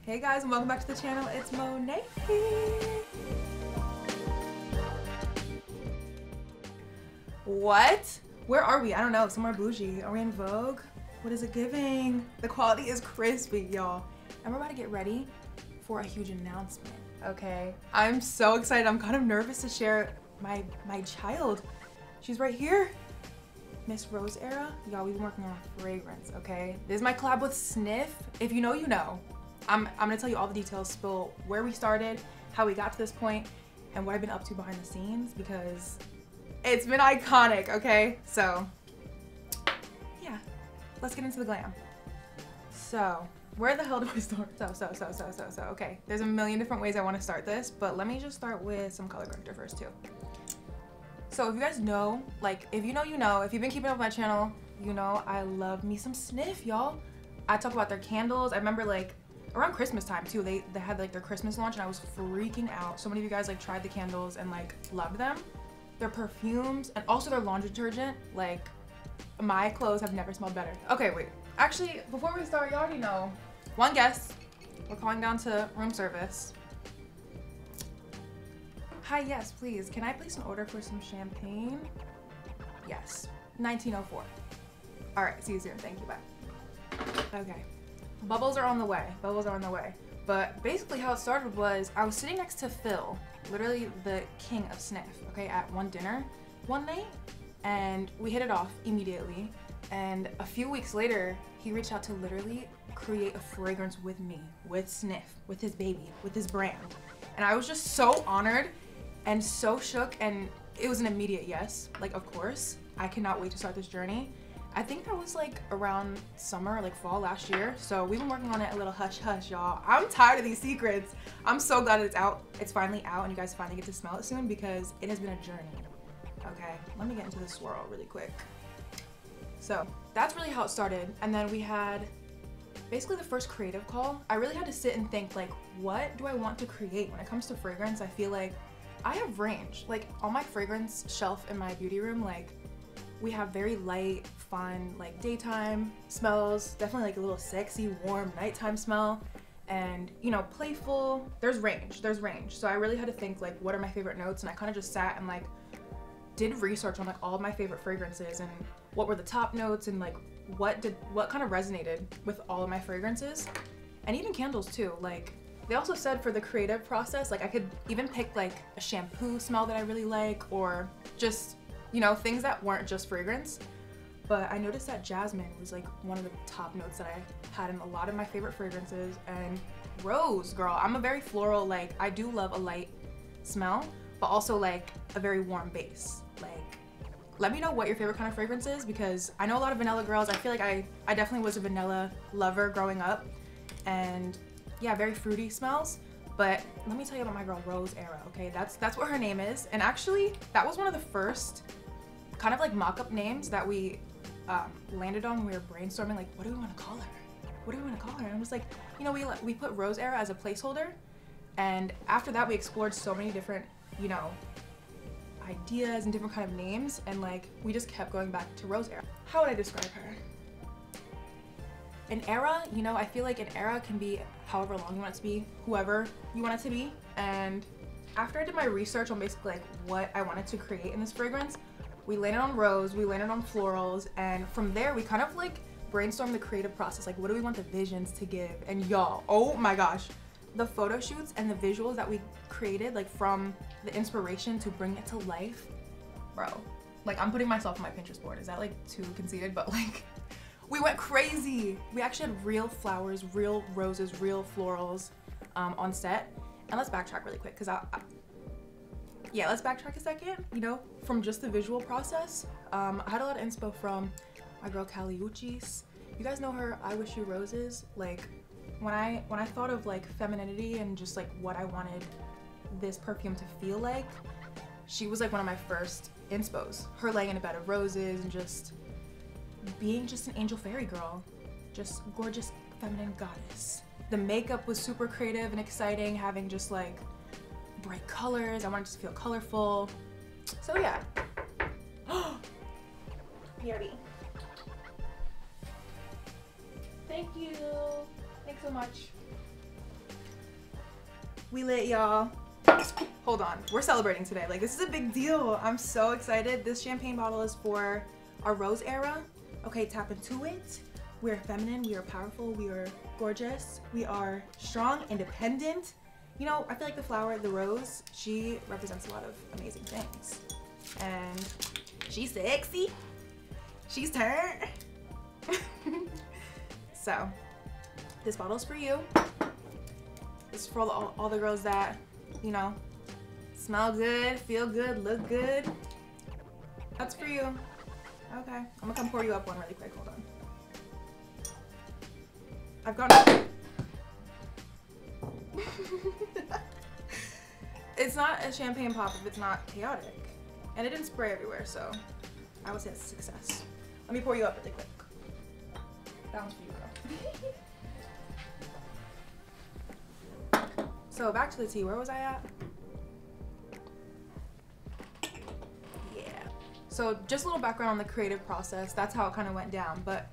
Hey guys, and welcome back to the channel. It's Monet. What? Where are we? I don't know. Somewhere bougie. Are we in Vogue? What is it giving? The quality is crispy, y'all. And we're about to get ready for a huge announcement. Okay. I'm so excited. I'm kind of nervous to share my child. She's right here. Miss Rose Era. Y'all, we've been working on a fragrance, okay? This is my collab with Snif. If you know, you know. I'm gonna tell you all the details, spill where we started, how we got to this point, and what I've been up to behind the scenes because it's been iconic, okay? So, yeah, let's get into the glam. So, where the hell do I start? Okay, there's a million different ways I want to start this, but let me just start with some color corrector first too. So if you guys know, like, if you know, you know. If you've been keeping up with my channel, you know I love me some Snif, y'all. I talk about their candles. I remember, like, around Christmas time too, they had like their Christmas launch and I was freaking out. So many of you guys like tried the candles and like loved them. Their perfumes and also their laundry detergent, like my clothes have never smelled better. Okay, wait. Actually, before we start, you already know. One guest. We're calling down to room service. Hi, yes, please. Can I place an order for some champagne? Yes. 1904. All right, see you soon. Thank you, bye. Okay. Bubbles are on the way. Bubbles are on the way. But basically how it started was I was sitting next to Phil, literally the king of Snif, okay, at one dinner one night, and we hit it off immediately. And a few weeks later, he reached out to literally create a fragrance with me, with Snif, with his baby, with his brand. And I was just so honored and so shook, and it was an immediate yes. Like, of course, I cannot wait to start this journey. I think that was like around summer, like fall last year. So we've been working on it a little hush hush, y'all. I'm tired of these secrets. I'm so glad it's out. It's finally out and you guys finally get to smell it soon because it has been a journey. Okay, let me get into the swirl really quick. So that's really how it started. And then we had basically the first creative call. I really had to sit and think, like, what do I want to create? When it comes to fragrance, I feel like I have range. Like on my fragrance shelf in my beauty room, like we have very light, fun, like daytime smells, definitely like a little sexy, warm nighttime smell, and you know, playful. There's range. So I really had to think, like, what are my favorite notes? And I kind of just sat and like did research on like all of my favorite fragrances and what were the top notes and like what kind of resonated with all of my fragrances, and even candles too. Like they also said for the creative process, like I could even pick like a shampoo smell that I really like, or just, you know, things that weren't just fragrance. But I noticed that jasmine was like one of the top notes that I had in a lot of my favorite fragrances, and rose, girl. I'm a very floral, like I do love a light smell, but also like a very warm base. Like, let me know what your favorite kind of fragrance is, because I know a lot of vanilla girls. I feel like I definitely was a vanilla lover growing up, and yeah, very fruity smells. But let me tell you about my girl Rose Era, okay? That's what her name is. And actually, that was one of the first kind of like mock-up names that we landed on when we were brainstorming, like, what do we want to call her? What do we want to call her? And it was like, you know, we put Rose Era as a placeholder. And after that, we explored so many different, you know, ideas and different kind of names. And like, we just kept going back to Rose Era. How would I describe her? An era, you know, I feel like an era can be however long you want it to be, whoever you want it to be. And after I did my research on basically like what I wanted to create in this fragrance, we landed on rose, we landed on florals, and from there we kind of like brainstormed the creative process, like what do we want the visions to give? And y'all, oh my gosh, the photo shoots and the visuals that we created, like from the inspiration to bring it to life, bro, like I'm putting myself on my Pinterest board. Is that like too conceited? But like, we went crazy. We actually had real flowers, real roses, real florals on set. And let's backtrack really quick, because yeah, let's backtrack a second, you know, from just the visual process. I had a lot of inspo from my girl Caliuchis. You guys know her, I Wish You Roses. Like, when I thought of like femininity and just like what I wanted this perfume to feel like, she was like one of my first inspos. Her laying in a bed of roses and just being just an angel fairy girl, just gorgeous feminine goddess. The makeup was super creative and exciting, having just like bright colors. I wanted it to feel colorful. So yeah. Beauty. Thank you. Thanks so much. We lit, y'all. Hold on, we're celebrating today. Like, this is a big deal. I'm so excited. This champagne bottle is for our rose era. Okay, tap into it. We are feminine, we are powerful, we are gorgeous, we are strong, independent. You know, I feel like the flower, the rose, she represents a lot of amazing things. And she's sexy. She's turned. So, this bottle's for you. This is for all the girls that, you know, smell good, feel good, look good. That's for you. Okay, I'm gonna come pour you up one really quick, hold on. I've got It's not a champagne pop if it's not chaotic. And it didn't spray everywhere, so I would say it's a success. Let me pour you up really quick. That one's for you, girl. So back to the tea, where was I at? Yeah. So just a little background on the creative process. That's how it kind of went down. But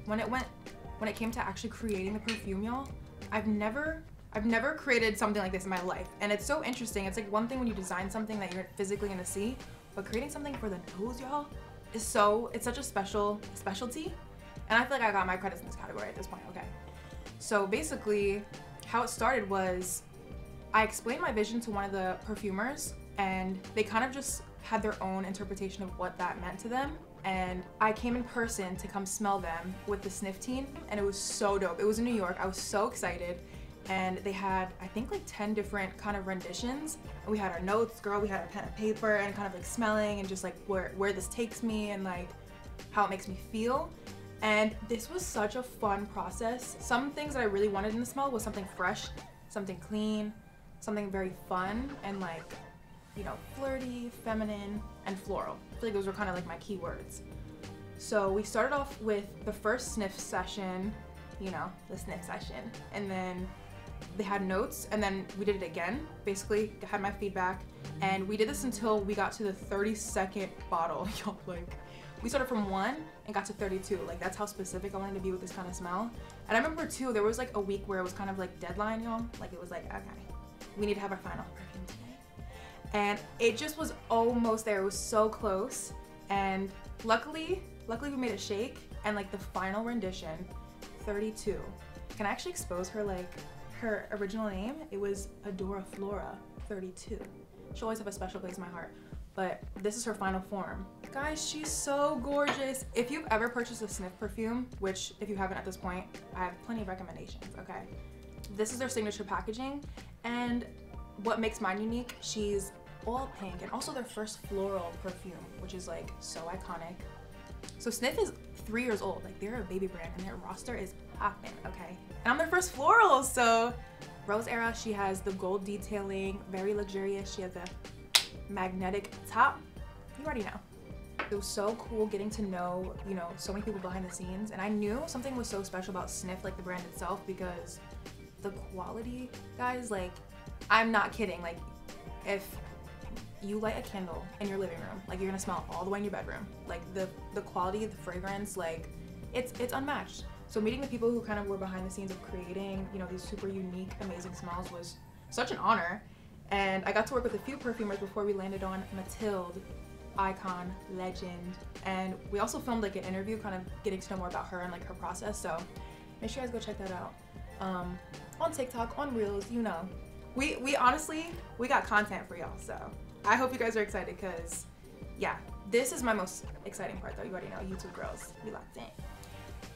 when it came to actually creating the perfume, y'all, I've never created something like this in my life. And it's so interesting. It's like one thing when you design something that you're physically gonna see, but creating something for the nose, y'all, it's such a specialty. And I feel like I got my credits in this category at this point, okay? So basically, how it started was I explained my vision to one of the perfumers, and they kind of just had their own interpretation of what that meant to them. And I came in person to come smell them with the Snif team, and it was so dope. It was in New York. I was so excited. And they had, I think, like 10 different kind of renditions. And we had our notes, girl, we had our pen and paper, and kind of like smelling and just like where this takes me and like how it makes me feel. And this was such a fun process. Some things that I really wanted in the smell was something fresh, something clean, something very fun, and like, you know, flirty, feminine, and floral. I feel like those were kind of like my keywords. So we started off with the first Snif session, you know, the Snif session, and then they had notes, and then we did it again. Basically, had my feedback, and we did this until we got to the 32nd bottle. Y'all, like, we started from 1 and got to 32. Like, that's how specific I wanted to be with this kind of smell. And I remember too, there was like a week where it was kind of like deadline, y'all. Like, it was like, okay, we need to have our final perfume today. And it just was almost there. It was so close. And luckily we made it shake. And like the final rendition, 32. Can I actually expose her, like, her original name? It was Adora Flora 32. She'll always have a special place in my heart. But this is her final form. Guys, she's so gorgeous. If you've ever purchased a Snif perfume, which if you haven't at this point, I have plenty of recommendations, okay? This is their signature packaging, and what makes mine unique, she's all pink, and also their first floral perfume, which is like so iconic. So Snif is 3 years old, like they're a baby brand, and their roster is poppin', okay? And I'm their first floral, so Rose Era, she has the gold detailing, very luxurious. She has the magnetic top. You already know. It was so cool getting to know, you know, so many people behind the scenes, and I knew something was so special about Snif, like the brand itself, because the quality, guys, like, I'm not kidding. Like, if you light a candle in your living room, like, you're gonna smell all the way in your bedroom. Like, the quality, the fragrance, like, it's unmatched. So meeting the people who kind of were behind the scenes of creating, you know, these super unique, amazing smells was such an honor. And I got to work with a few perfumers before we landed on Mathilde, icon, legend. And we also filmed like an interview, kind of getting to know more about her and like her process. So make sure you guys go check that out. On TikTok, on Reels, you know. We honestly, we got content for y'all. So I hope you guys are excited, because yeah, this is my most exciting part though. You already know, YouTube girls, we locked in.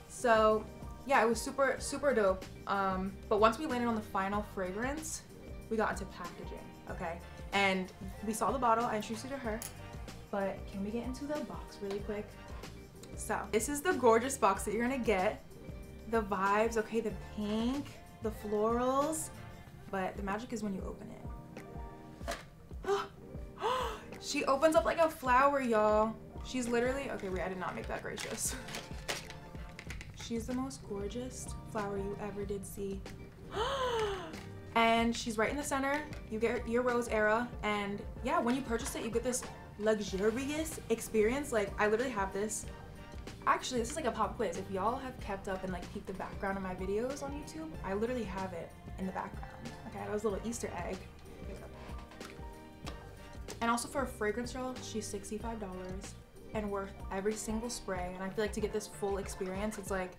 So yeah, it was super, super dope. But once we landed on the final fragrance, we got into packaging, okay? And we saw the bottle, I introduced you to her, but can we get into the box really quick? So this is the gorgeous box that you're gonna get. The vibes, okay, the pink, the florals, but the magic is when you open it. She opens up like a flower, y'all. She's literally, okay, wait, I did not make that gracious. She's the most gorgeous flower you ever did see. And she's right in the center. You get your Rose Era, and yeah, when you purchase it, you get this luxurious experience. Like, I literally have this. Actually, this is like a pop quiz. If y'all have kept up and like peeked the background of my videos on YouTube, I literally have it in the background. Okay, that was a little Easter egg. And also for a fragrance, y'all, she's $65 and worth every single spray. And I feel like to get this full experience, it's like,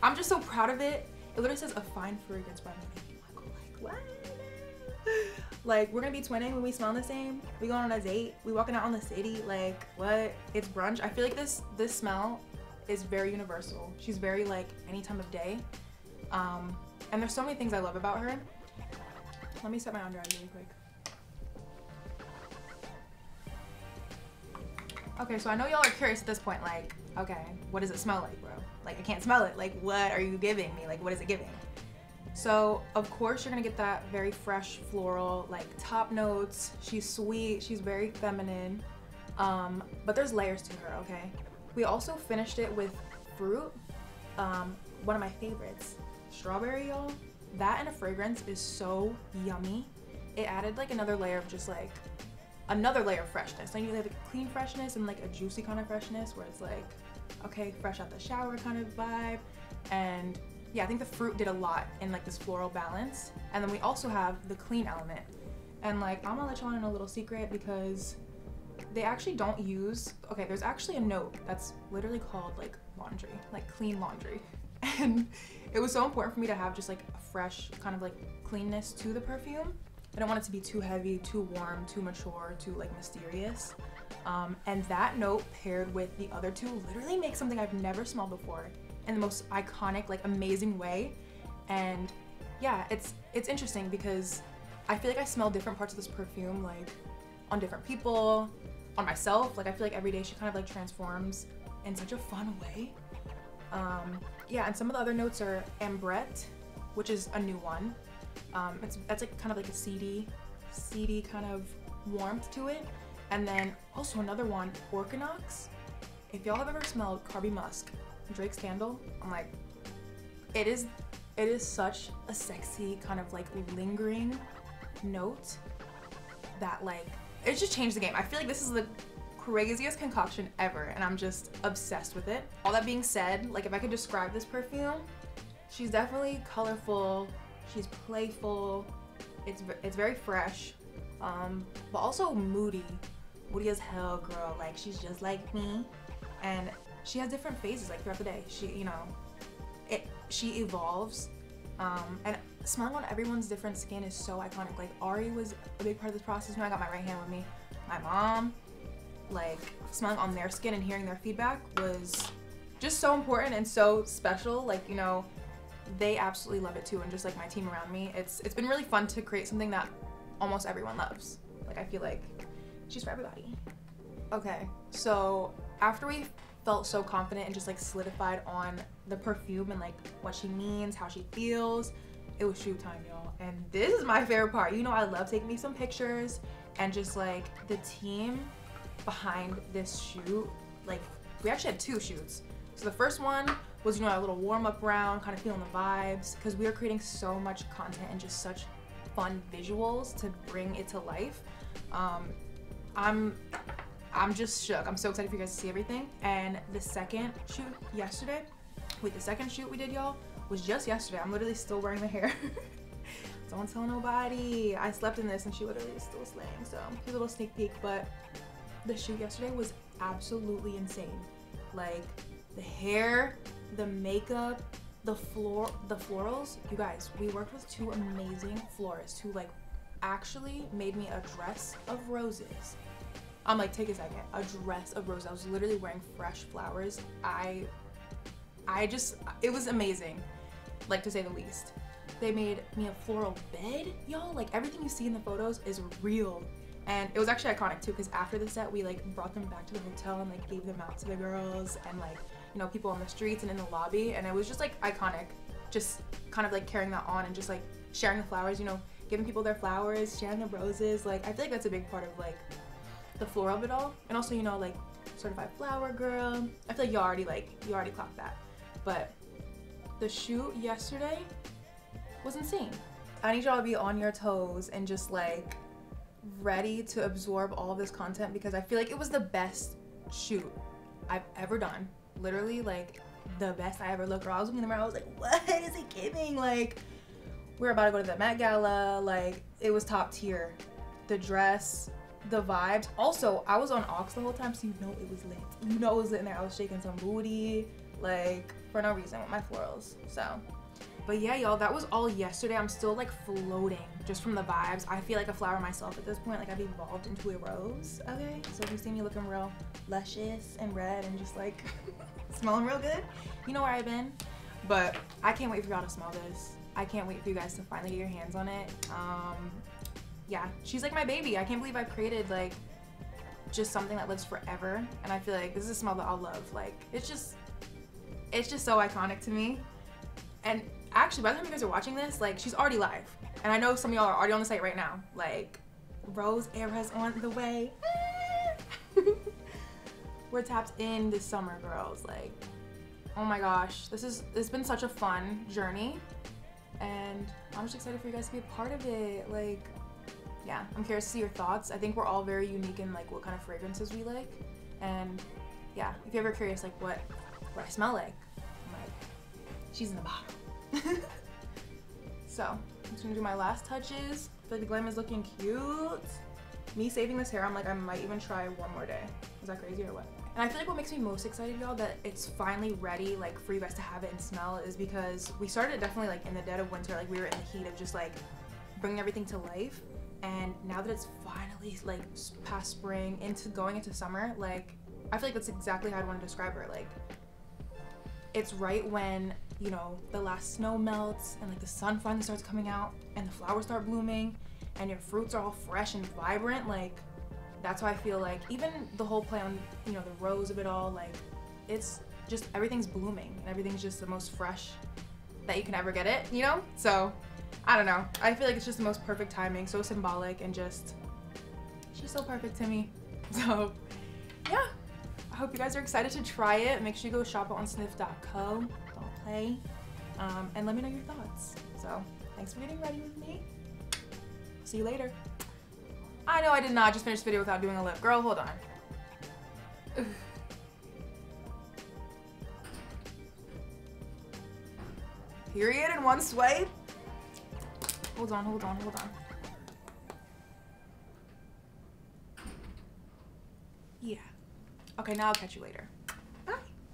I'm just so proud of it. It literally says a fine fragrance by Monet McMichael. Like, what? Like, we're gonna be twinning when we smell the same. We going on a date. We walking out on the city. Like, what? It's brunch. I feel like this smell is very universal. She's very like any time of day. And there's so many things I love about her. Let me set my under eyes really quick. Okay, so I know y'all are curious at this point, like, okay, what does it smell like, bro? Like, I can't smell it. Like, what are you giving me? Like, what is it giving? So, of course, you're gonna get that very fresh floral, like, top notes. She's sweet, she's very feminine, but there's layers to her, okay? We also finished it with fruit, one of my favorites, strawberry, y'all. That and a fragrance is so yummy. It added, like, another layer of just, like, another layer of freshness. Like, you have like a clean freshness and like a juicy kind of freshness where it's like, okay, fresh out the shower kind of vibe. And yeah, I think the fruit did a lot in like this floral balance. And then we also have the clean element. And like, I'm gonna let y'all in a little secret because they actually don't use, okay, there's actually a note that's literally called like laundry, like clean laundry. And it was so important for me to have just like a fresh kind of like cleanness to the perfume. I don't want it to be too heavy, too warm, too mature, too like mysterious. And that note paired with the other two literally makes something I've never smelled before in the most iconic, like amazing way. And yeah, it's interesting because I feel like I smell different parts of this perfume like on different people, on myself. Like I feel like every day she kind of like transforms in such a fun way. Yeah, and some of the other notes are ambrette, which is a new one. That's like kind of like a seedy kind of warmth to it. And then also another one, Orchinox. If y'all have ever smelled Carby Musk, Drake's candle, I'm like, it is such a sexy kind of like lingering note that like, it just changed the game. I feel like this is the craziest concoction ever and I'm just obsessed with it. All that being said, like if I could describe this perfume, she's definitely colorful. She's playful, it's very fresh, but also moody as hell, girl. Like she's just like me, and she has different phases like throughout the day. She, you know, she evolves, and smelling on everyone's different skin is so iconic. Like Ari was a big part of this process. You know, I got my right hand with me. My mom, like smelling on their skin and hearing their feedback was just so important and so special. Like, you know, they absolutely love it too, and just like my team around me, it's been really fun to create something that almost everyone loves. Like I feel like she's for everybody. Okay, so after we felt so confident and just like solidified on the perfume and like what she means, how she feels, it was shoot time, y'all. And this is my favorite part. You know, I love taking me some pictures and just like the team behind this shoot. Like we actually had 2 shoots. So the first one was, you know, a little warm-up round, kind of feeling the vibes, because we are creating so much content and just such fun visuals to bring it to life. I'm just shook. I'm so excited for you guys to see everything. And the second shoot yesterday, the second shoot we did, y'all, was just yesterday. I'm literally still wearing the hair. Don't tell nobody. I slept in this and she literally is still slaying. So here's a little sneak peek, but the shoot yesterday was absolutely insane. Like the hair, the makeup, the florals. You guys, we worked with 2 amazing florists who like actually made me a dress of roses. I'm like, take a second, a dress of roses. I was literally wearing fresh flowers. It was amazing, like to say the least. They made me a floral bed, y'all. Like everything you see in the photos is real. And it was actually iconic too, because after the set, we like brought them back to the hotel and like gave them out to the girls and like, you know, people on the streets and in the lobby. And it was just like iconic, just kind of like carrying that on and just like sharing the flowers, you know, giving people their flowers, sharing the roses. Like I feel like that's a big part of like the floral of it all. And also, you know, like certified flower girl. I feel like you already clocked that. But the shoot yesterday was insane. I need y'all to be on your toes and just like ready to absorb all of this content, because I feel like it was the best shoot I've ever done. Literally like the best I ever looked. Girl, I was looking in the mirror, I was like, what is it giving? Like, We were about to go to the Met Gala. Like, it was top tier. The dress, the vibes. Also, I was on Aux the whole time, so you know it was lit. You know it was lit in there. I was shaking some booty, like, for no reason with my florals. So, but yeah, y'all, that was all yesterday. I'm still like floating just from the vibes. I feel like a flower myself at this point. Like, I've evolved into a rose, okay? So if you see me looking real luscious and red and just like smelling real good, you know where I've been. But I can't wait for y'all to smell this. I can't wait for you guys to finally get your hands on it. Yeah, she's like my baby. I can't believe I created like just something that lives forever. And I feel like this is a smell that I'll love. Like, it's just so iconic to me. And actually, by the time you guys are watching this, like, she's already live. And I know some of y'all are already on the site right now. Like, Rose Era's on the way. We're tapped in this summer, girls. Like, oh my gosh, it's been such a fun journey. And I'm just excited for you guys to be a part of it. Like, yeah, I'm curious to see your thoughts. I think we're all very unique in like what kind of fragrances we like. And yeah, if you're ever curious like what I smell like, I'm like, she's in the bottle. So I'm just gonna do my last touches. I feel like the glam is looking cute. Me saving this hair, I'm like, I might even try one more day. Is that crazy or what? And I feel like what makes me most excited, y'all, that it's finally ready, like, for you guys to have it and smell, is because we started definitely like in the dead of winter. Like, we were in the heat of just like bringing everything to life. And now that it's finally like past spring going into summer, like, I feel like that's exactly how I'd want to describe her. Like, it's right when, you know, the last snow melts and like the sun finally starts coming out and the flowers start blooming and your fruits are all fresh and vibrant. Like, that's how I feel. Like, even the whole play on, you know, the rose of it all, like, it's just everything's blooming and everything's just the most fresh that you can ever get it, you know? So I don't know, I feel like it's just the most perfect timing, so symbolic, and just she's so perfect to me. So yeah, I hope you guys are excited to try it. Make sure you go shop it on snif.co, don't play, and let me know your thoughts. So thanks for getting ready with me. See you later. I know I did not just finish the video without doing a lip. Girl, hold on. Ugh. Period in one swipe. Hold on, hold on, hold on. Yeah. Okay, now I'll catch you later.